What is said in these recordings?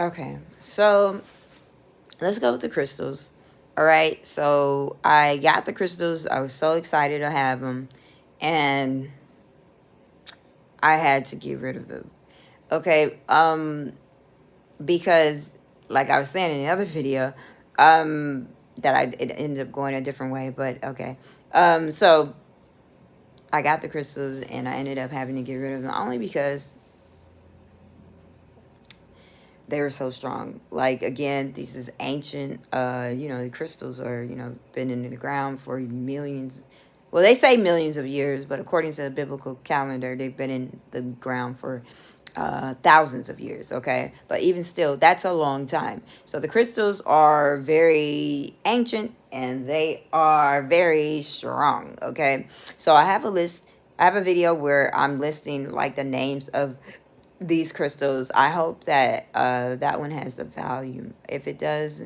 Okay, so let's go with the crystals. All right, so I got the crystals. I was so excited to have them, and I had to get rid of them. Okay, because like I was saying in the other video, that it ended up going a different way. But okay, so I got the crystals, and I ended up having to get rid of them only because they were so strong. Like again, this is ancient. The crystals are been in the ground for millions. Well, they say millions of years, but according to the biblical calendar, they've been in the ground for thousands of years. Okay, but even still, that's a long time. So the crystals are very ancient and they are very strong. Okay, so I have a list. I have a video where I'm listing like the names of these crystals. I hope that that one has the volume. If it does,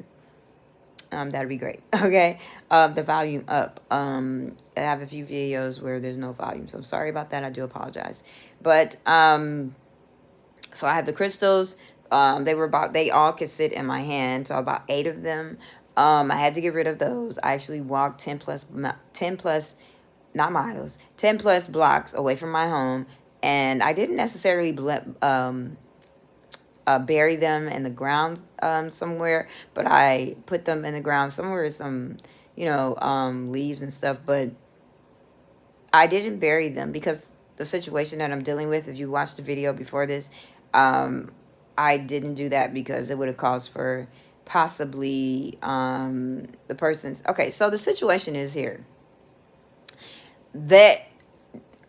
that'd be great. Okay, the volume up. I have a few videos where there's no volume, so I'm sorry about that. I do apologize. But so I have the crystals. They all could sit in my hand, so about 8 of them. I had to get rid of those. I actually walked 10 plus, not miles, 10 plus blocks away from my home, and I didn't necessarily bury them in the ground somewhere, but I put them in the ground somewhere with some, leaves and stuff. But I didn't bury them because the situation that I'm dealing with, if you watched the video before this, um, I didn't do that because it would have caused for possibly the person's. Okay, so the situation is here that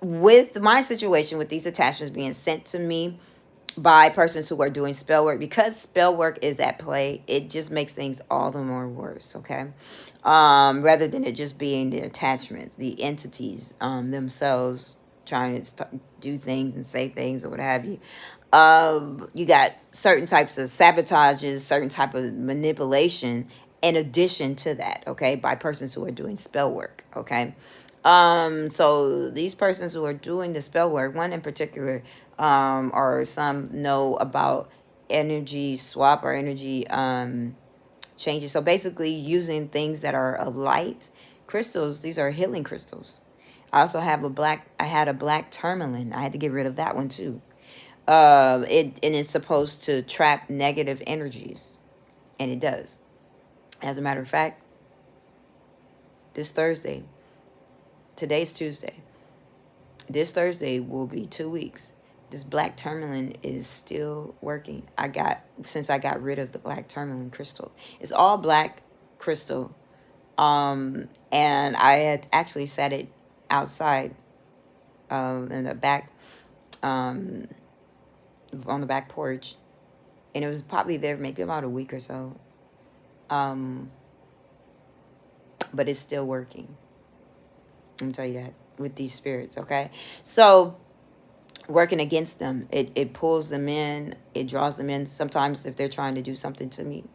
with my situation with these attachments being sent to me by persons who are doing spell work, because spell work is at play, it just makes things all the more worse. Okay, rather than it just being the attachments, the entities themselves trying to do things and say things or what have you. You got certain types of sabotages, certain type of manipulation in addition to that, okay, by persons who are doing spell work. Okay, so these persons who are doing the spell work, one in particular, or some know about energy swap or energy changes. So basically using things that are of light. Crystals, these are healing crystals. I had a black tourmaline. I had to get rid of that one too. It's supposed to trap negative energies, and it does. As a matter of fact, this Thursday, today's Tuesday, this Thursday will be 2 weeks. This black tourmaline is still working. Since I got rid of the black tourmaline crystal. It's all black crystal. And I had actually set it outside in the back, um, on the back porch. And it was probably there maybe about a week or so. Um, but it's still working. Let me tell you that with these spirits, okay? So working against them, it pulls them in, it draws them in. Sometimes if they're trying to do something to me,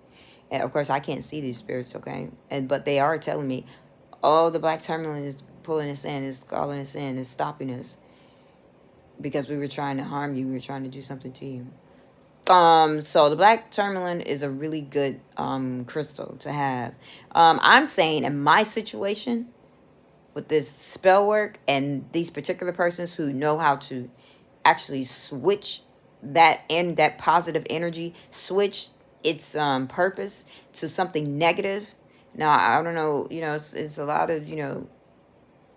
and of course I can't see these spirits, okay? But they are telling me, oh, the black tourmaline is pulling us in, is calling us in, is stopping us because we were trying to harm you, we were trying to do something to you. So the black tourmaline is a really good crystal to have. I'm saying in my situation with this spell work and these particular persons who know how to actually switch that positive energy, switch its purpose to something negative. Now I don't know, it's a lot of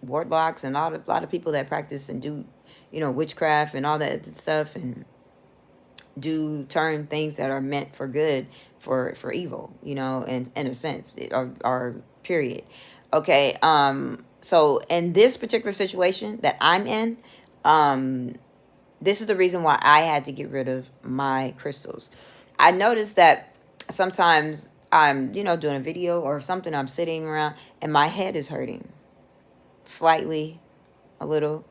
warlocks and a lot of people that practice and do witchcraft and all that stuff, and do turn things that are meant for good for evil, and in a sense, or period. Okay, so in this particular situation that I'm in, this is the reason why I had to get rid of my crystals. I noticed that sometimes I'm, doing a video or something, I'm sitting around and my head is hurting slightly, a little,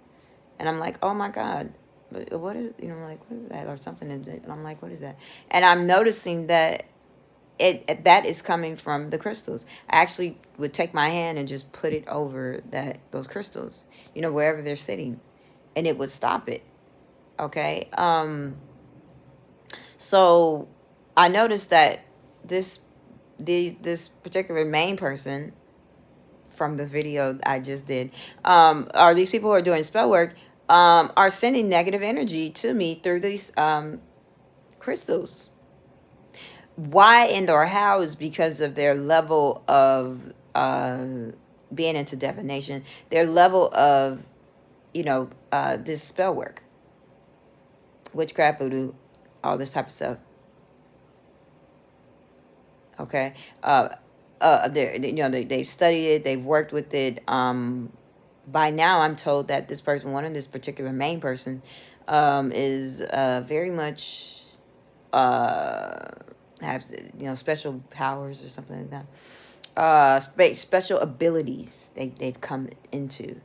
and I'm like, oh my God, what is, like, what is that, or something, and I'm like, what is that? And I'm noticing that that is coming from the crystals. I actually would take my hand and just put it over those crystals, wherever they're sitting, and it would stop it. Okay. So I noticed that this this particular main person from the video I just did, are these people who are doing spell work, are sending negative energy to me through these crystals. Why and or how is because of their level of being into divination, their level of, this spell work, witchcraft, voodoo, all this type of stuff. Okay. They've studied it, they've worked with it. By now I'm told that this person, one of this particular main person, is very much have, special powers or something like that. Special abilities they've come into.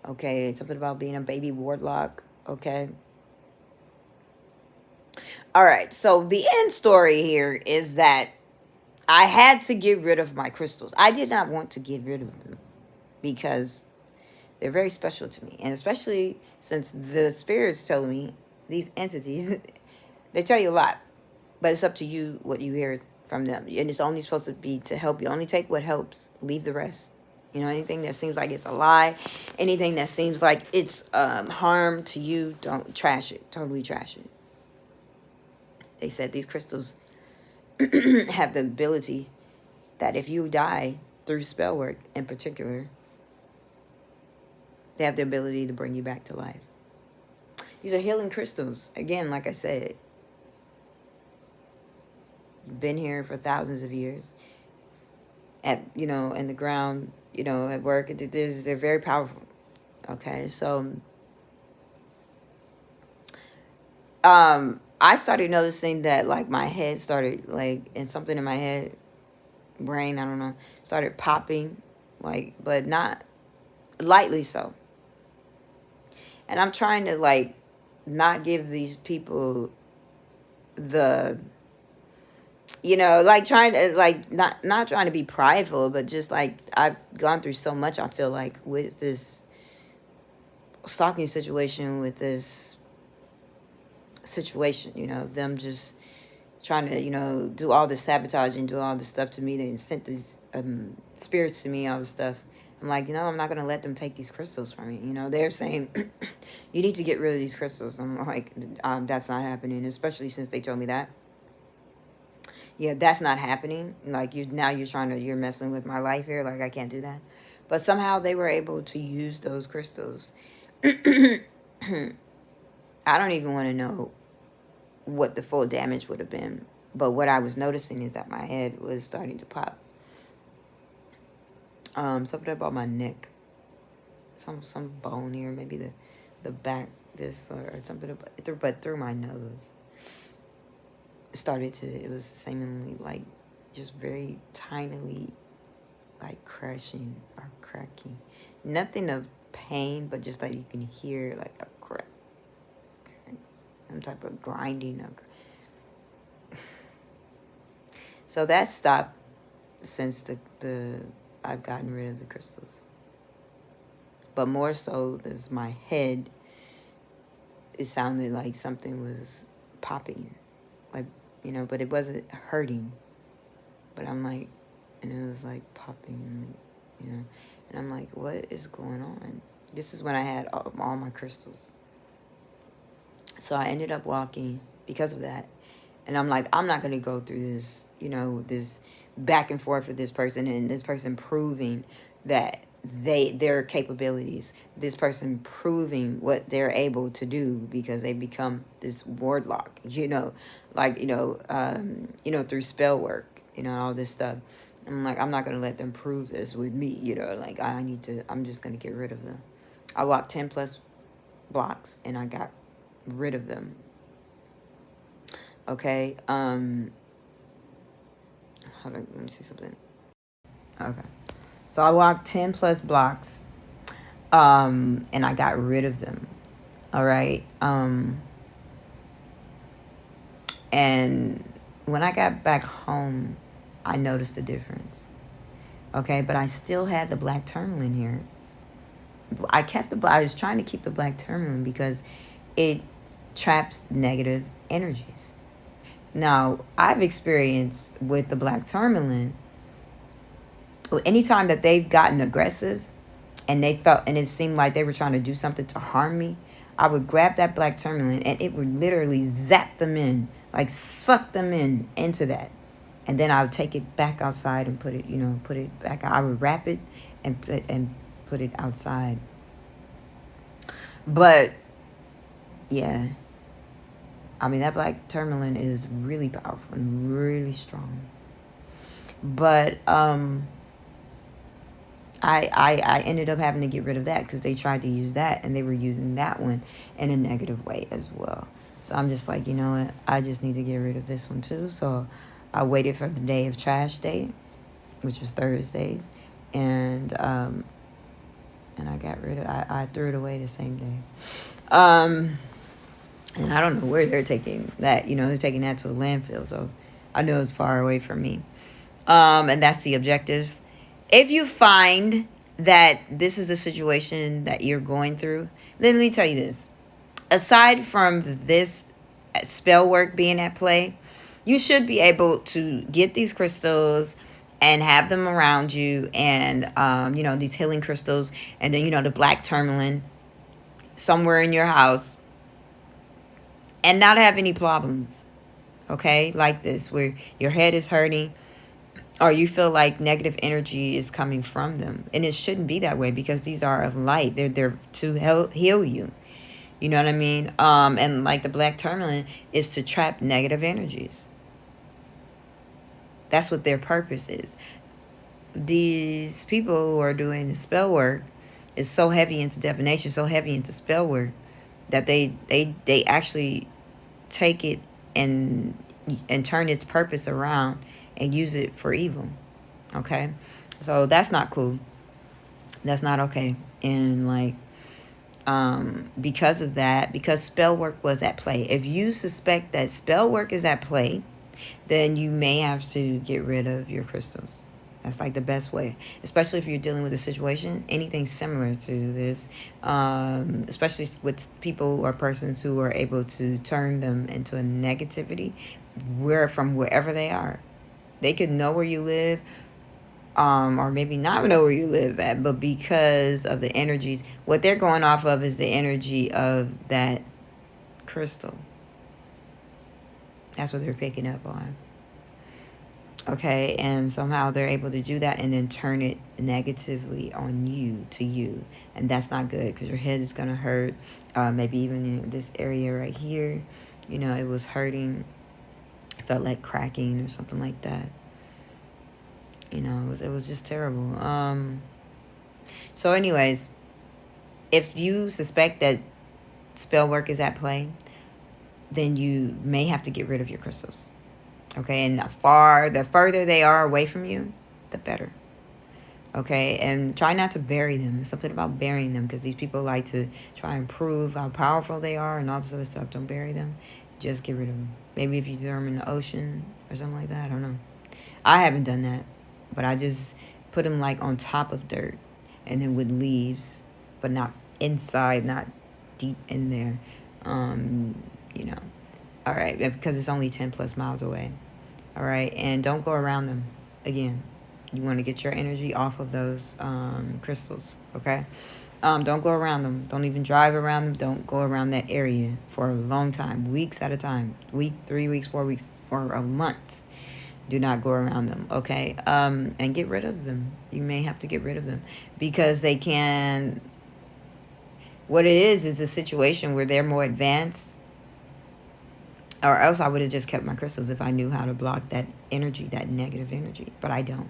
Okay, something about being a baby warlock. Okay. All right. So the end story here is that I had to get rid of my crystals. I did not want to get rid of them because they're very special to me, and especially since the spirits told me, these entities, they tell you a lot, but it's up to you what you hear from them, and it's only supposed to be to help you. Only take what helps, leave the rest. Anything that seems like it's a lie, anything that seems like it's harm to you, don't trash it. Totally trash it. They said these crystals have the ability that if you die through spell work in particular, they have the ability to bring you back to life. These are healing crystals. Again, like I said, been here for thousands of years. In the ground, at work, they're very powerful. Okay, so I started noticing that, like, my head started, like, and something in my head, brain, I don't know, started popping, like, but not lightly so. And I'm trying to, like, not give these people the, like, trying to, like, not trying to be prideful, but just, like, I've gone through so much, I feel like, with this stalking situation, with this situation, of them just trying to, do all this sabotage and do all this stuff to me. They sent these spirits to me, all this stuff. I'm like, I'm not going to let them take these crystals from me. They're saying, you need to get rid of these crystals. I'm like, that's not happening, especially since they told me that. Yeah, that's not happening. Like, you're messing with my life here. Like, I can't do that. But somehow they were able to use those crystals. I don't even want to know what the full damage would have been. But what I was noticing is that my head was starting to pop. Something about my neck. Some bone here, maybe the back, this or something, but through my nose. It was seemingly like just very tinily, like crashing or cracking. Nothing of pain, but just like you can hear like a crack. Okay. Some type of grinding. So that stopped since the I've gotten rid of the crystals. But more so is my head, it sounded like something was popping. Like, but it wasn't hurting. But I'm like, and it was like popping, and I'm like, what is going on? This is when I had all my crystals. So I ended up walking because of that. And I'm like, I'm not going to go through this, this back and forth with this person, and this person proving that their capabilities, this person proving what they're able to do because they become this warlock, through spell work, all this stuff. I'm like, I'm not going to let them prove this with me, like I'm just going to get rid of them. I walked 10 plus blocks and I got rid of them. Okay. Hold on, let me see something. Okay. So I walked 10 plus blocks, and I got rid of them. All right. And when I got back home, I noticed a difference. Okay, but I still had the black tourmaline here. I was trying to keep the black tourmaline because it traps negative energies. Now, I've experienced with the black tourmaline, anytime that they've gotten aggressive and they felt, and it seemed like they were trying to do something to harm me, I would grab that black tourmaline and it would literally zap them in, like suck them in into that. And then I would take it back outside and put it, put it back. I would wrap it and put it outside. But yeah, I mean, that black tourmaline is really powerful and really strong. But I ended up having to get rid of that because they tried to use that and they were using that one in a negative way as well. So I'm just like, you know what? I just need to get rid of this one too. So I waited for the day of trash day, which was Thursdays, and I got rid of. I threw it away the same day. And I don't know where they're taking that. They're taking that to a landfill. So I know it's far away from me. And that's the objective. If you find that this is a situation that you're going through, then let me tell you this. Aside from this spell work being at play, you should be able to get these crystals and have them around you, and these healing crystals, and then the black tourmaline somewhere in your house, and not have any problems. Okay, like this, where your head is hurting, or you feel like negative energy is coming from them. And it shouldn't be that way, because these are of light. They're to heal you. You know what I mean? And like the black tourmaline is to trap negative energies. That's what their purpose is. These people who are doing the spell work is so heavy into divination, so heavy into spell work, that they actually take it and turn its purpose around and use it for evil. Okay? So that's not cool. That's not okay. And like, because of that, because spell work was at play, if you suspect that spell work is at play, then you may have to get rid of your crystals. That's like the best way, especially if you're dealing with a situation, anything similar to this, especially with people or persons who are able to turn them into a negativity from wherever they are. They could know where you live, or maybe not know where you live at, but because of the energies, what they're going off of is the energy of that crystal. That's what they're picking up on. Okay, and somehow they're able to do that and then turn it negatively on you, to you. And that's not good, because your head is going to hurt. Maybe even in this area right here, it was hurting. It felt like cracking or something like that. It was just terrible. So anyways, if you suspect that spell work is at play, then you may have to get rid of your crystals. Okay, and the further they are away from you, the better. Okay, and try not to bury them. There's something about burying them, because these people like to try and prove how powerful they are and all this other stuff. Don't bury them. Just get rid of them. Maybe if you throw them in the ocean or something like that. I don't know. I haven't done that, but I just put them like on top of dirt, and then with leaves, but not inside, not deep in there. All right, because it's only 10 plus miles away. All right, and don't go around them again. You want to get your energy off of those crystals, okay? Don't go around them. Don't even drive around them. Don't go around that area for a long time, weeks at a time, 3 weeks, 4 weeks, or a month. Do not go around them, okay? And get rid of them. You may have to get rid of them, because they can. What it is a situation where they're more advanced. Or else I would have just kept my crystals if I knew how to block that energy, that negative energy. But I don't.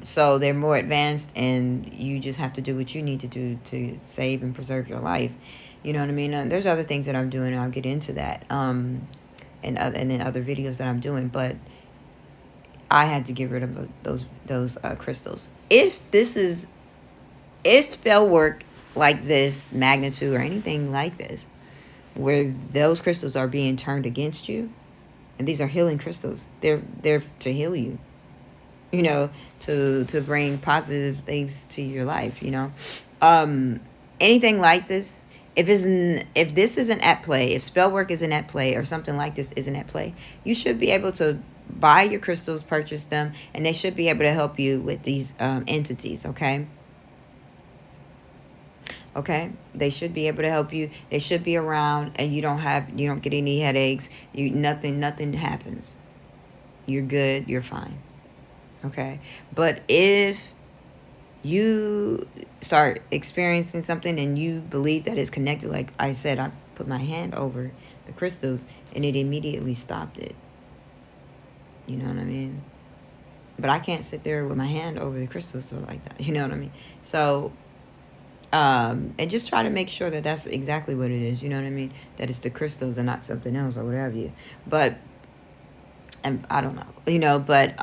So they're more advanced, and you just have to do what you need to do to save and preserve your life. You know what I mean? There's other things that I'm doing, and I'll get into that. And in other videos that I'm doing. But I had to get rid of those crystals. If spell work like this magnitude or anything like this, where those crystals are being turned against you, and these are healing crystals, they're to heal you, to bring positive things to your life. Anything like this, if this isn't at play, if spell work isn't at play, or something like this isn't at play, you should be able to buy your crystals, purchase them, and they should be able to help you with these entities. Okay, they should be able to help you. They should be around, and you don't get any headaches. Nothing happens. You're good. You're fine. Okay, but if you start experiencing something and you believe that it's connected, like I said, I put my hand over the crystals and it immediately stopped it. You know what I mean? But I can't sit there with my hand over the crystals or like that. You know what I mean? So, and just try to make sure that that's exactly what it is. You know what I mean? That it's the crystals and not something else or whatever you. But, and I don't know. But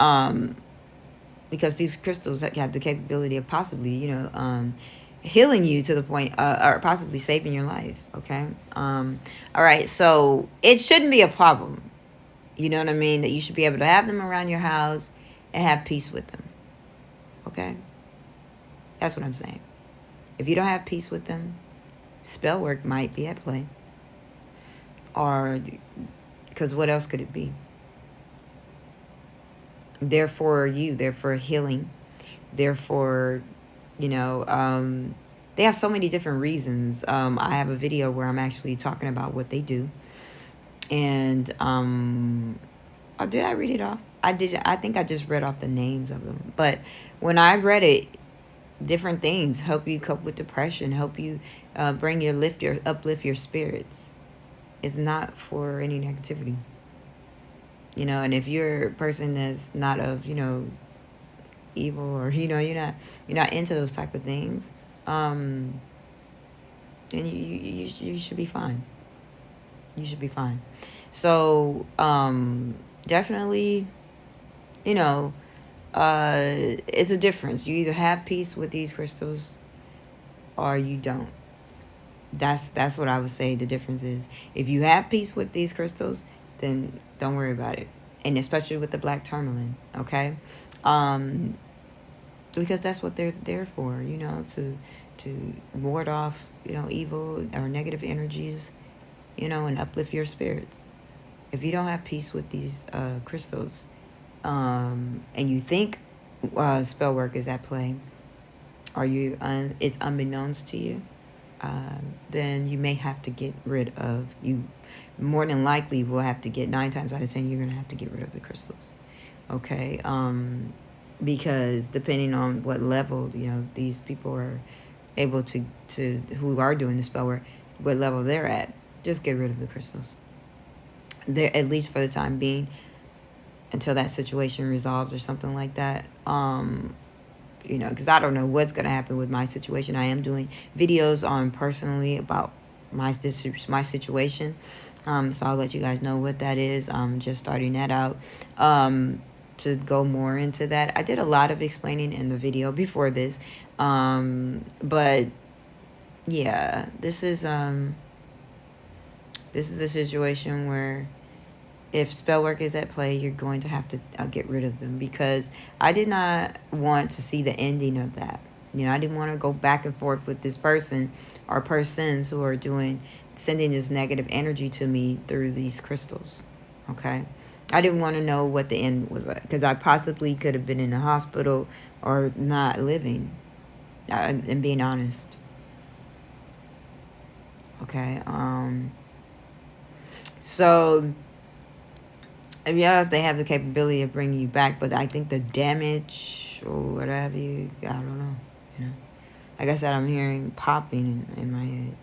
because these crystals have the capability of possibly, healing you to the point, or possibly saving your life. Okay. All right. So it shouldn't be a problem. You know what I mean? That you should be able to have them around your house and have peace with them. Okay. That's what I'm saying. If you don't have peace with them, spell work might be at play. Or, because what else could it be? Therefore, therefore healing, therefore, they have so many different reasons. I have a video where I'm actually talking about what they do. And oh, did I read it off? I did. I think I just read off the names of them. But when I read it, different things help you cope with depression, help you uplift your spirits. It's not for any negativity. And if you're a person that's not of, evil, or, you're not into those type of things, then you should be fine. You should be fine. So, definitely, it's a difference. You either have peace with these crystals or you don't. That's what I would say the difference is. If you have peace with these crystals, then don't worry about it. And especially with the black tourmaline, okay? Because that's what they're there for, to ward off, evil or negative energies, and uplift your spirits. If you don't have peace with these crystals, and you think spell work is at play, or it's unbeknownst to you, then you may have to get rid of, you more than likely will have to get, 9 times out of 10, you're going to have to get rid of the crystals. Okay. Because depending on what level, these people are able to who are doing the spell work, what level they're at, just get rid of the crystals. They're, at least for the time being, until that situation resolves or something like that. Because I don't know what's going to happen with my situation. I am doing videos on personally about my situation. So I'll let you guys know what that is. I'm just starting that out. To go more into that, I did a lot of explaining in the video before this. But yeah, this is a situation where if spell work is at play, you're going to have to get rid of them, because I did not want to see the ending of that. I didn't want to go back and forth with this person or persons who are sending this negative energy to me through these crystals. Okay. I didn't want to know what the end was like, because I possibly could have been in the hospital or not living, and being honest. Okay. So, yeah, if they have the capability of bringing you back, but I think the damage or whatever, I don't know, Like I said, I'm hearing popping in my head.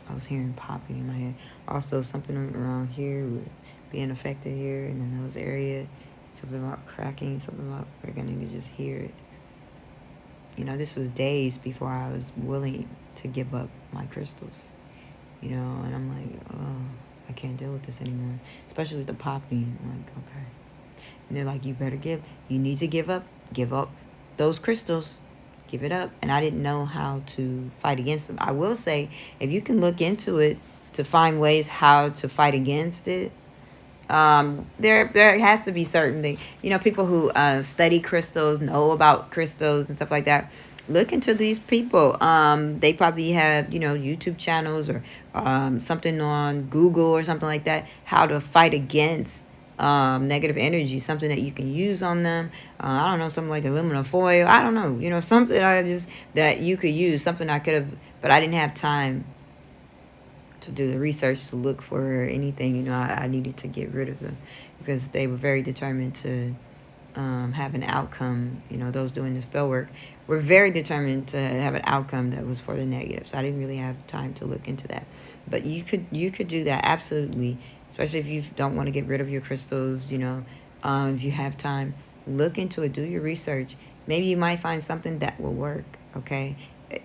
I was hearing popping in my head. Also, something around here was being affected here, and in those areas, something about cracking, something about freaking, you could just hear it. This was days before I was willing to give up my crystals. And I'm like, oh, I can't deal with this anymore. Especially with the popping. I'm like, okay. And they're like, you need to give up those crystals. Give it up. And I didn't know how to fight against them. I will say, if you can look into it to find ways how to fight against it, there has to be certain things. People who study crystals, know about crystals and stuff like that. look into these people. They probably have, you know, YouTube channels or something on Google or something like that, how to fight against negative energy, something that you can use on them. I don't know, something like aluminum foil. I don't know, you know, something I just that you could use, something I could have, but I didn't have time to do the research to look for anything. You know, I needed to get rid of them because they were very determined to have an outcome. You know, those doing the spell work were very determined to have an outcome that was for the negative. So I didn't really have time to look into that. But you could do that absolutely, especially if you don't want to get rid of your crystals. You know, if you have time, look into it. Do your research. Maybe you might find something that will work. Okay,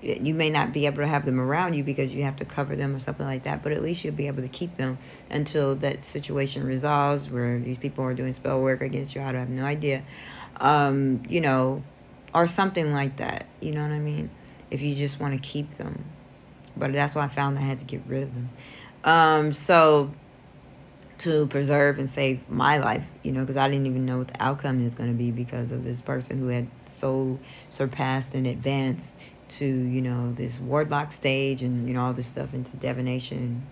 you may not be able to have them around you because you have to cover them or something like that, but at least you'll be able to keep them until that situation resolves where these people are doing spell work against you. I have no idea. You know, or something like that. You know what I mean? If you just want to keep them. But that's why I found I had to get rid of them. So to preserve and save my life, you know, because I didn't even know what the outcome is going to be because of this person who had so surpassed and advanced to, you know, this warlock stage and, you know, all this stuff into divination,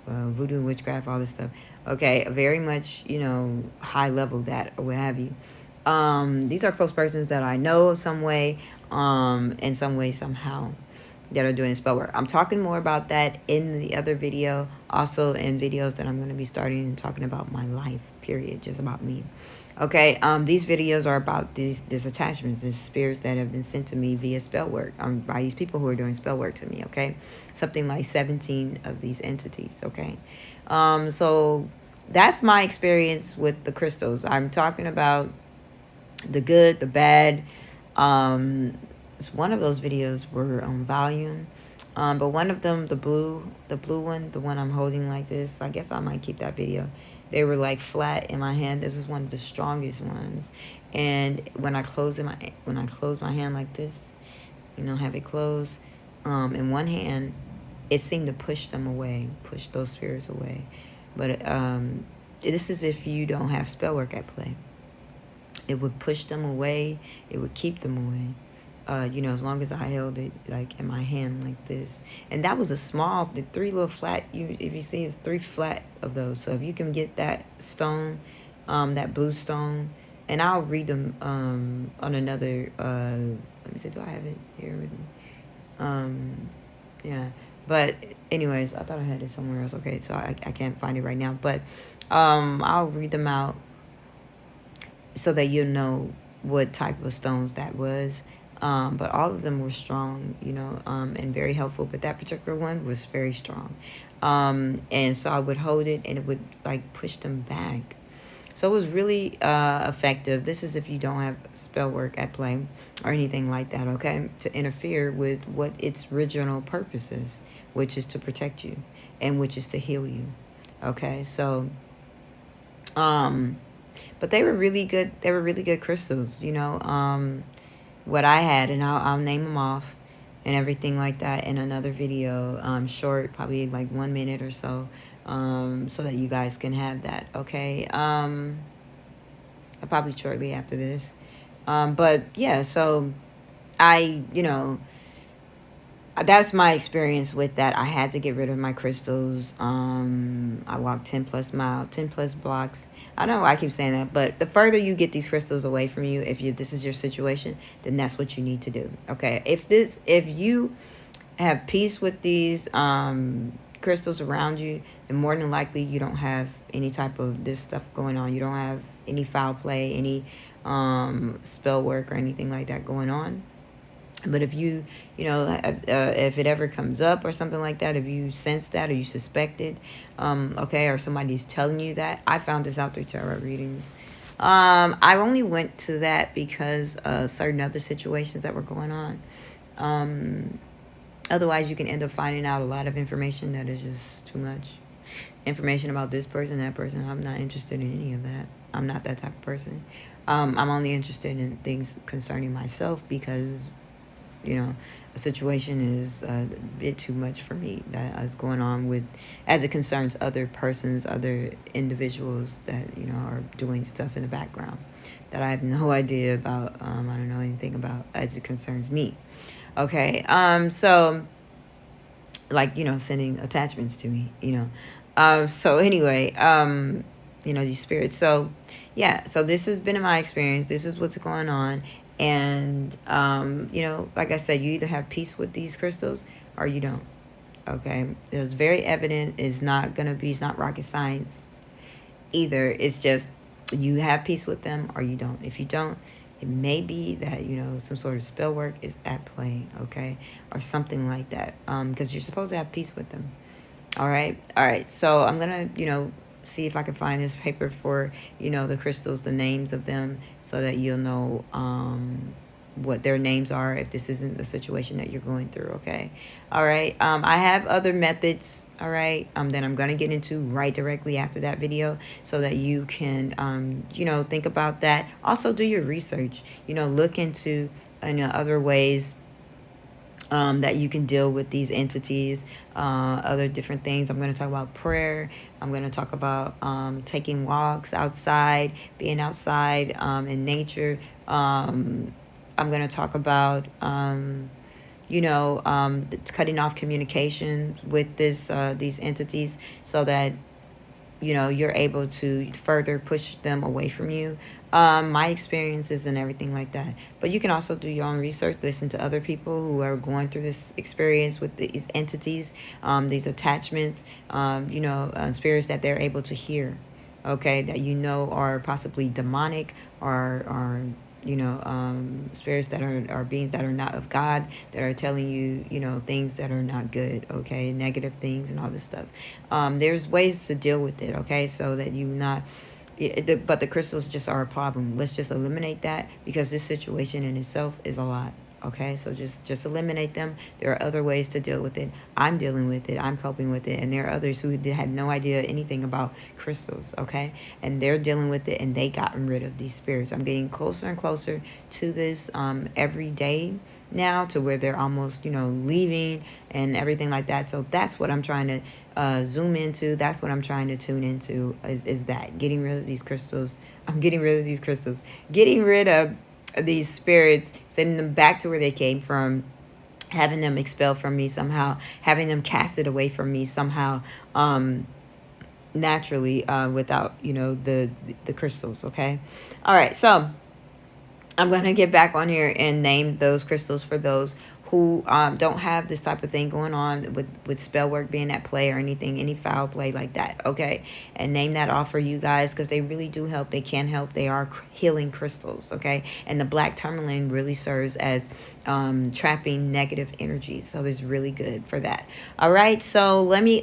voodoo and witchcraft, all this stuff. Okay, very much, you know, high level that or what have you. These are close persons that I know some way, in some way, somehow, that are doing spell work. I'm talking more about that in the other video, also in videos that I'm going to be starting and talking about my life, period, just about me. Okay, these videos are about these attachments, these spirits that have been sent to me via spell work, by these people who are doing spell work to me. Okay, something like 17 of these entities. Okay, so that's my experience with the crystals. I'm talking about the good, the bad. It's one of those videos were on volume, but one of them, the blue one, the one I'm holding like this, I guess I might keep that video. They were like flat in my hand. This was one of the strongest ones, and when I close my hand like this, you know, have it closed, in one hand, it seemed to push them away, push those spirits away. But this is if you don't have spell work at play. It would push them away. It would keep them away. You know, as long as I held it like in my hand like this. And that was a small, the 3 little flat, if you see, it's 3 flat of those. So if you can get that stone, that blue stone, and I'll read them on another, let me see, do I have it here with me? Yeah. But anyways, I thought I had it somewhere else. Okay, so I can't find it right now. But I'll read them out so that you know what type of stones that was. But all of them were strong, you know, and very helpful. But that particular one was very strong. And so I would hold it and it would like push them back. So it was really effective. This is if you don't have spell work at play or anything like that, okay? To interfere with what its original purpose is, which is to protect you and which is to heal you, okay? So, but they were really good. They were really good crystals, you know. What I had, and I'll name them off and everything like that in another video, short, probably like 1 minute or so, so that you guys can have that, okay? Probably shortly after this. But yeah, so you know, that's my experience with that. I had to get rid of my crystals. I walked 10 plus miles, 10 plus blocks. I know I keep saying that, but the further you get these crystals away from you, if this is your situation, then that's what you need to do. Okay. If you have peace with these crystals around you, then more than likely you don't have any type of this stuff going on. You don't have any foul play, any spell work or anything like that going on. But if you know, if it ever comes up or something like that, if you sense that or you suspect it, okay, or somebody's telling you that, I found this out through tarot readings. I only went to that because of certain other situations that were going on. Otherwise, you can end up finding out a lot of information that is just too much. Information about this person, that person. I'm not interested in any of that. I'm not that type of person. I'm only interested in things concerning myself because you know, a situation is a bit too much for me that is going on with, as it concerns other persons, other individuals that, you know, are doing stuff in the background that I have no idea about. I don't know anything about as it concerns me. Okay. So like, you know, sending attachments to me, you know. So anyway, you know, these spirits. So yeah, so this has been in my experience. This is what's going on. And you know, like I said, you either have peace with these crystals or you don't. Okay. It's very evident. It's not rocket science either. It's just you have peace with them or you don't. If you don't, it may be that, you know, some sort of spell work is at play, okay, or something like that, because you're supposed to have peace with them. All right. So I'm gonna, you know, see if I can find this paper for, you know, the crystals, the names of them, so that you'll know what their names are if this isn't the situation that you're going through. Okay. All right. I have other methods. All right. That I'm gonna get into right directly after that video, so that you can, you know, think about that. Also, do your research. You know, look into, you know, other ways that you can deal with these entities, other different things. I'm going to talk about prayer. I'm going to talk about taking walks outside, being outside in nature. I'm going to talk about, you know, cutting off communication with these entities, so that, you know, you're able to further push them away from you. My experiences and everything like that. But you can also do your own research, listen to other people who are going through this experience with these entities, these attachments, you know, spirits that they're able to hear, okay, that you know are possibly demonic, or you know, spirits that are beings that are not of God, that are telling you, you know, things that are not good, okay, negative things and all this stuff. There's ways to deal with it, okay, so that you not, but the crystals just are a problem. Let's just eliminate that, because this situation in itself is a lot. Okay, so just eliminate them. There are other ways to deal with it. I'm dealing with it. I'm coping with it, and there are others who had no idea anything about crystals. Okay, and they're dealing with it, and they gotten rid of these spirits. I'm getting closer and closer to this every day now, to where they're almost, you know, leaving and everything like that. So that's what I'm trying to zoom into. That's what I'm trying to tune into, is that getting rid of these crystals. I'm getting rid of these crystals, getting rid of these spirits, sending them back to where they came from, having them expelled from me somehow, having them casted away from me somehow, naturally, without, you know, the crystals. Okay. All right. So I'm going to get back on here and name those crystals for those who don't have this type of thing going on with spell work being at play or anything, any foul play like that, okay? And name that off for you guys, because they really do help. They can help. They are healing crystals, okay? And the black tourmaline really serves as trapping negative energy, so it's really good for that. All right, so let me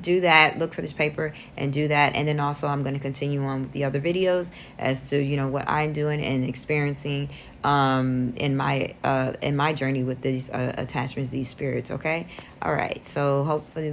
do that. Look for this paper and do that, and then also I'm going to continue on with the other videos as to, you know, what I'm doing and experiencing in my journey with these attachments, these spirits. Okay. All right, so hopefully